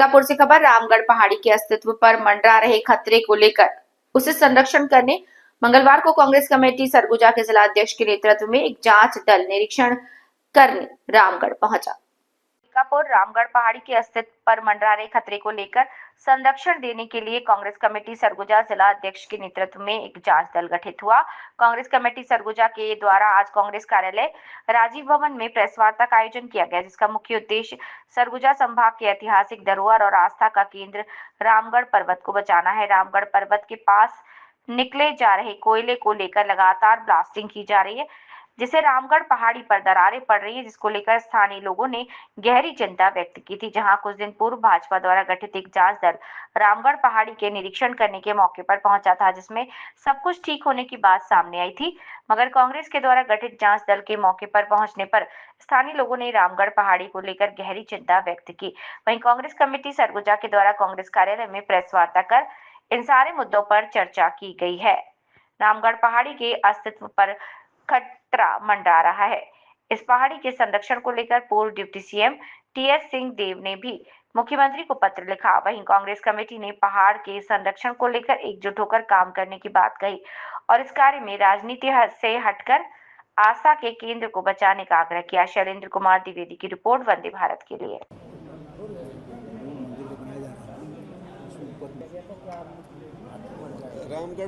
अंबिकापुर से खबर। रामगढ़ पहाड़ी के अस्तित्व पर मंडरा रहे खतरे को लेकर उसे संरक्षण करने मंगलवार को कांग्रेस कमेटी सरगुजा के जिला अध्यक्ष के नेतृत्व में एक जांच दल निरीक्षण करने रामगढ़ पहुंचा। अंबिकापुर रामगढ़ पहाड़ी के अस्तित्व पर मंडरा रहे खतरे को लेकर संरक्षण देने के लिए कांग्रेस कमेटी सरगुजा जिला अध्यक्ष के नेतृत्व में एक जांच दल गठित हुआ। कांग्रेस कमेटी सरगुजा के द्वारा आज कांग्रेस कार्यालय राजीव भवन में प्रेस वार्ता का आयोजन किया गया, जिसका मुख्य उद्देश्य सरगुजा संभाग के ऐतिहासिक धरोहर और आस्था का केंद्र रामगढ़ पर्वत को बचाना है। रामगढ़ पर्वत के पास निकले जा रहे कोयले को लेकर लगातार ब्लास्टिंग की जा रही है, जिससे रामगढ़ पहाड़ी पर दरारें पड़ रही है, जिसको लेकर स्थानीय लोगों ने गहरी चिंता व्यक्त की थी। जहां कुछ दिन पूर्व भाजपा द्वारा गठित एक जांच दल रामगढ़ पहाड़ी के निरीक्षण करने के मौके पर पहुंचा था, जिसमें सब कुछ ठीक होने की बात सामने आई थी, मगर कांग्रेस के द्वारा गठित जांच दल के मौके पर पहुंचने पर स्थानीय लोगों ने रामगढ़ पहाड़ी को लेकर गहरी चिंता व्यक्त की। वहीं कांग्रेस कमेटी सरगुजा के द्वारा कांग्रेस कार्यालय में प्रेस वार्ता कर इन सारे मुद्दों पर चर्चा की गई है। रामगढ़ पहाड़ी के अस्तित्व पर खतरा मंडरा रहा है। इस पहाड़ी के संरक्षण को लेकर पूर्व डिप्टी सीएम टीएस सिंह देव ने भी मुख्यमंत्री को पत्र लिखा। वहीं कांग्रेस कमेटी ने पहाड़ के संरक्षण को लेकर एकजुट होकर काम करने की बात कही और इस कार्य में राजनीति से हटकर आस्था के केंद्र को बचाने का आग्रह किया। शैलेंद्र कुमार द्विवेदी की रिपोर्ट, वंदे भारत के लिए। रामगढ़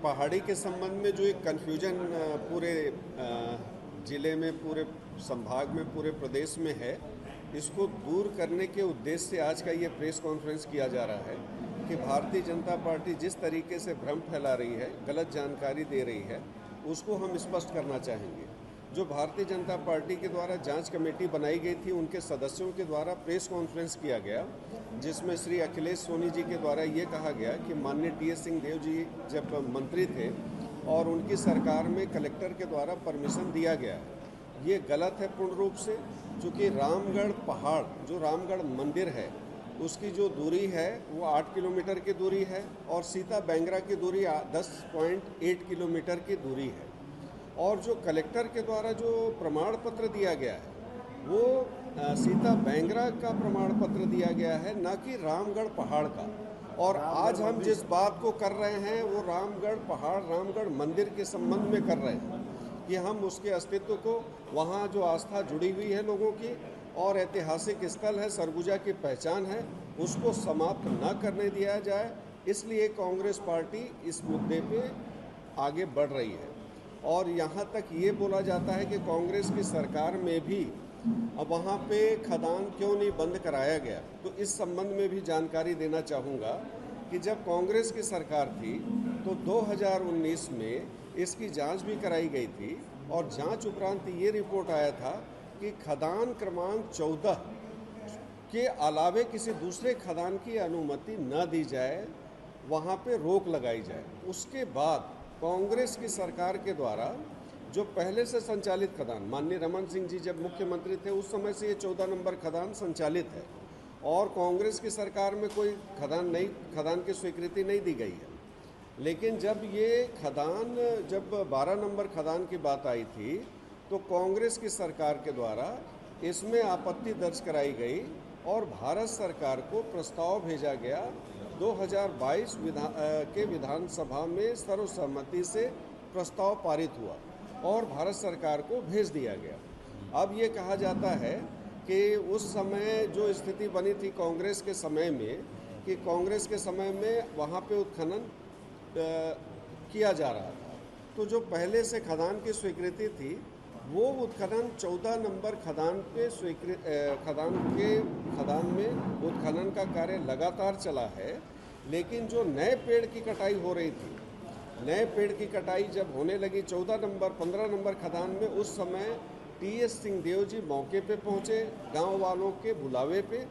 पहाड़ी के संबंध में जो एक कन्फ्यूजन पूरे जिले में, पूरे संभाग में, पूरे प्रदेश में है, इसको दूर करने के उद्देश्य से आज का ये प्रेस कॉन्फ्रेंस किया जा रहा है कि भारतीय जनता पार्टी जिस तरीके से भ्रम फैला रही है, गलत जानकारी दे रही है, उसको हम स्पष्ट करना चाहेंगे। जो भारतीय जनता पार्टी के द्वारा जांच कमेटी बनाई गई थी, उनके सदस्यों के द्वारा प्रेस कॉन्फ्रेंस किया गया, जिसमें श्री अखिलेश सोनी जी के द्वारा ये कहा गया कि माननीय टीएस सिंह देव जी जब मंत्री थे और उनकी सरकार में कलेक्टर के द्वारा परमिशन दिया गया, ये गलत है पूर्ण रूप से। चूँकि रामगढ़ पहाड़, जो रामगढ़ मंदिर है, उसकी जो दूरी है वो 8 किलोमीटर की दूरी है और सीता बैंगरा की दूरी 10.8 किलोमीटर की दूरी है। और जो कलेक्टर के द्वारा जो प्रमाण पत्र दिया गया है, वो सीता बैंगरा का प्रमाण पत्र दिया गया है, ना कि रामगढ़ पहाड़ का। और आज हम जिस बात को कर रहे हैं वो रामगढ़ पहाड़, रामगढ़ मंदिर के संबंध में कर रहे हैं कि हम उसके अस्तित्व को, वहाँ जो आस्था जुड़ी हुई है लोगों की और ऐतिहासिक स्थल है, सरगुजा की पहचान है, उसको समाप्त न करने दिया जाए। इसलिए कांग्रेस पार्टी इस मुद्दे पे आगे बढ़ रही है। और यहाँ तक ये बोला जाता है कि कांग्रेस की सरकार में भी अब वहाँ पे खदान क्यों नहीं बंद कराया गया। तो इस संबंध में भी जानकारी देना चाहूँगा कि जब कांग्रेस की सरकार थी तो 2019 में इसकी जांच भी कराई गई थी और जांच उपरांत ये रिपोर्ट आया था कि खदान क्रमांक 14 के अलावे किसी दूसरे खदान की अनुमति न दी जाए, वहाँ पे रोक लगाई जाए। उसके बाद कांग्रेस की सरकार के द्वारा जो पहले से संचालित खदान, माननीय रमन सिंह जी जब मुख्यमंत्री थे उस समय से ये 14 नंबर खदान संचालित है और कांग्रेस की सरकार में कोई खदान की स्वीकृति नहीं दी गई है। लेकिन जब ये खदान, जब 12 नंबर खदान की बात आई थी तो कांग्रेस की सरकार के द्वारा इसमें आपत्ति दर्ज कराई गई और भारत सरकार को प्रस्ताव भेजा गया। 2022 के विधानसभा में सर्वसम्मति से प्रस्ताव पारित हुआ और भारत सरकार को भेज दिया गया। अब ये कहा जाता है कि उस समय जो स्थिति बनी थी कांग्रेस के समय में, कि कांग्रेस के समय में वहाँ पे उत्खनन किया जा रहा था, तो जो पहले से खदान की स्वीकृति थी वो उत्खनन 14 नंबर खदान पे खदान में उत्खनन का कार्य लगातार चला है। लेकिन जो नए पेड़ की कटाई हो रही थी, नए पेड़ की कटाई जब होने लगी 14 नंबर 15 नंबर खदान में, उस समय टीएस सिंह देव जी मौके पे पहुँचे गांव वालों के बुलावे पे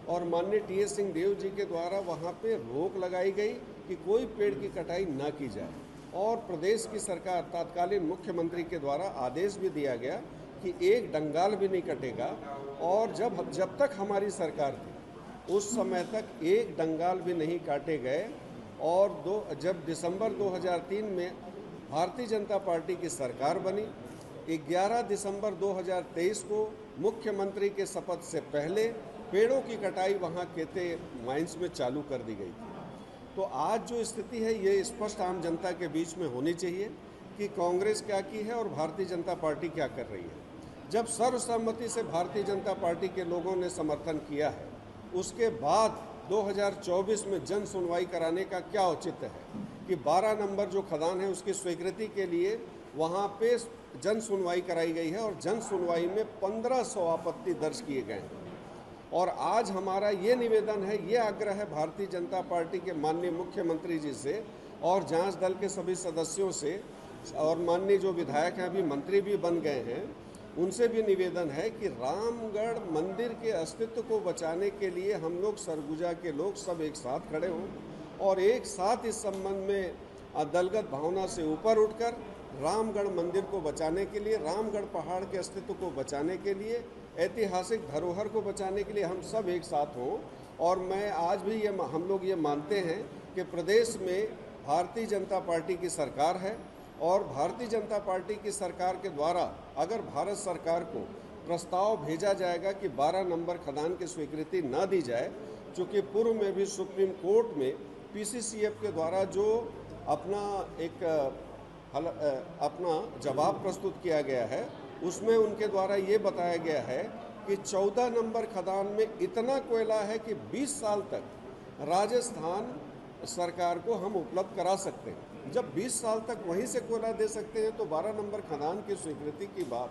और माननीय टीएस सिंह देव जी के द्वारा वहाँ पे रोक लगाई गई कि कोई पेड़ की कटाई न की जाए। और प्रदेश की सरकार, तत्कालीन मुख्यमंत्री के द्वारा आदेश भी दिया गया कि एक डंगाल भी नहीं कटेगा। और जब तक हमारी सरकार थी उस समय तक एक डंगाल भी नहीं काटे गए। और जब दिसंबर 2003 में भारतीय जनता पार्टी की सरकार बनी, 11 दिसंबर 2023 को मुख्यमंत्री के शपथ से पहले पेड़ों की कटाई वहाँ केते माइंस में चालू कर दी गई थी। तो आज जो स्थिति है ये स्पष्ट आम जनता के बीच में होनी चाहिए कि कांग्रेस क्या की है और भारतीय जनता पार्टी क्या कर रही है। जब सर्वसम्मति से भारतीय जनता पार्टी के लोगों ने समर्थन किया है, उसके बाद 2024 में जन सुनवाई कराने का क्या औचित्य है कि 12 नंबर जो खदान है उसकी स्वीकृति के लिए वहाँ पे जन सुनवाई कराई गई है और जन सुनवाई में 1500 आपत्ति दर्ज किए गए हैं। और आज हमारा ये निवेदन है, ये आग्रह है भारतीय जनता पार्टी के माननीय मुख्यमंत्री जी से और जांच दल के सभी सदस्यों से और माननीय जो विधायक हैं, अभी मंत्री भी बन गए हैं, उनसे भी निवेदन है कि रामगढ़ मंदिर के अस्तित्व को बचाने के लिए हम लोग सरगुजा के लोग सब एक साथ खड़े हों और एक साथ इस संबंध में दलगत भावना से ऊपर उठकर रामगढ़ मंदिर को बचाने के लिए, रामगढ़ पहाड़ के अस्तित्व को बचाने के लिए, ऐतिहासिक धरोहर को बचाने के लिए हम सब एक साथ हों। और मैं आज भी हम लोग ये मानते हैं कि प्रदेश में भारतीय जनता पार्टी की सरकार है और भारतीय जनता पार्टी की सरकार के द्वारा अगर भारत सरकार को प्रस्ताव भेजा जाएगा कि 12 नंबर खदान की स्वीकृति न दी जाए, चूँकि पूर्व में भी सुप्रीम कोर्ट में पीसीसीएफ के द्वारा जो अपना जवाब प्रस्तुत किया गया है, उसमें उनके द्वारा ये बताया गया है कि 14 नंबर खदान में इतना कोयला है कि 20 साल तक राजस्थान सरकार को हम उपलब्ध करा सकते हैं। जब 20 साल तक वहीं से कोयला दे सकते हैं तो 12 नंबर खदान की स्वीकृति की बात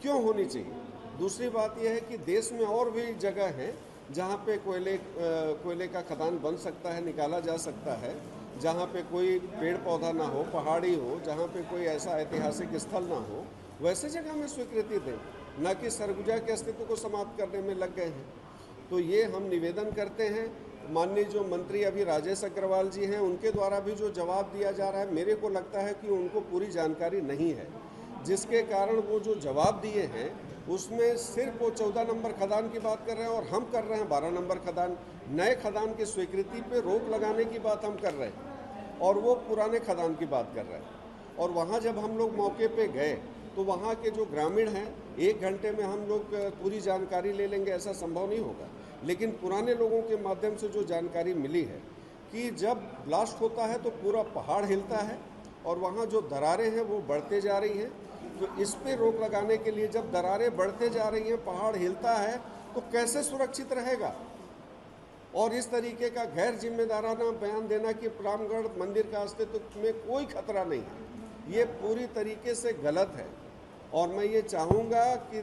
क्यों होनी चाहिए। दूसरी बात यह है कि देश में और भी जगह हैं जहाँ पे कोयले का खदान बन सकता है, निकाला जा सकता है, जहाँ पे कोई पेड़ पौधा ना हो, पहाड़ी हो, जहाँ पे कोई ऐसा ऐतिहासिक स्थल ना हो, वैसे जगह में स्वीकृति दें, न कि सरगुजा के अस्तित्व को समाप्त करने में लग गए हैं। तो ये हम निवेदन करते हैं। माननीय जो मंत्री अभी राजेश अग्रवाल जी हैं, उनके द्वारा भी जो जवाब दिया जा रहा है, मेरे को लगता है कि उनको पूरी जानकारी नहीं है, जिसके कारण वो जो जवाब दिए हैं उसमें सिर्फ वो 14 नंबर खदान की बात कर रहे हैं और हम कर रहे हैं 12 नंबर खदान। नए खदान की स्वीकृति पे रोक लगाने की बात हम कर रहे हैं और वो पुराने खदान की बात कर रहे हैं। और वहाँ जब हम लोग मौके पे गए तो वहाँ के जो ग्रामीण हैं, 1 घंटे में हम लोग पूरी जानकारी ले लेंगे ऐसा संभव नहीं होगा, लेकिन पुराने लोगों के माध्यम से जो जानकारी मिली है कि जब ब्लास्ट होता है तो पूरा पहाड़ हिलता है और वहाँ जो दरारें हैं वो बढ़ते जा रही हैं। तो इस पे रोक लगाने के लिए जब दरारें बढ़ते जा रही हैं, पहाड़ हिलता है, तो कैसे सुरक्षित रहेगा। और इस तरीके का गैर जिम्मेदाराना बयान देना कि रामगढ़ मंदिर का अस्तित्व में कोई खतरा नहीं है, ये पूरी तरीके से गलत है। और मैं ये चाहूँगा कि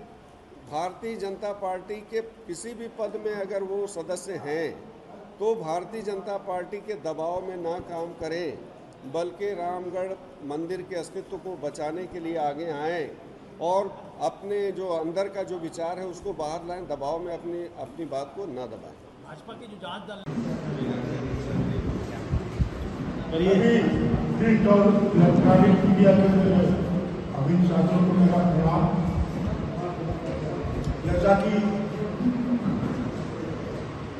भारतीय जनता पार्टी के किसी भी पद में अगर वो सदस्य हैं तो भारतीय जनता पार्टी के दबाव में ना काम करें, बल्कि रामगढ़ मंदिर के अस्तित्व को बचाने के लिए आगे आएं और अपने जो अंदर का जो विचार है उसको बाहर लाएं, दबाव में अपनी बात को ना दबाएं। भाजपा की जो जांच दल प्रिंट और इलेक्ट्रॉनिक मीडिया के अभी साथियों को मेरा प्रणाम। जैसा कि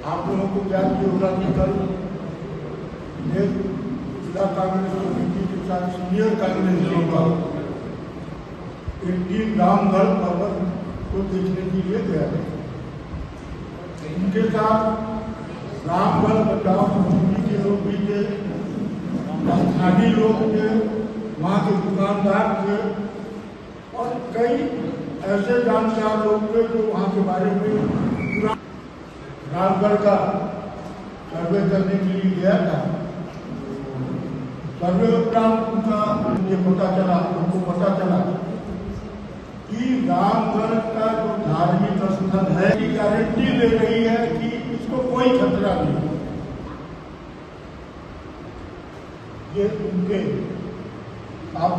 आप लोगों को ज्ञात की होगा कि कल एक जिला कांग्रेस कमेटी के साथ सीनियर कांग्रेसियों का एक टीम रामगढ़ पर्वत को देखने के लिए गया है। उनके साथ रामगढ़ बचाव समिति के लोग भी थे, स्थानीय लोग थे, वहाँ के दुकानदार थे और कई ऐसे जानकार लोग थे जो वहाँ के बारे में पूरा रामगढ़ का सर्वे करने के लिए गया था। सर्वे उपरांत उनका ये पता चला, हमको पता चला कि रामगढ़ का जो धार्मिक स्थल है की गारंटी दे रही है कि इसको कोई खतरा नहीं। ये उनके आप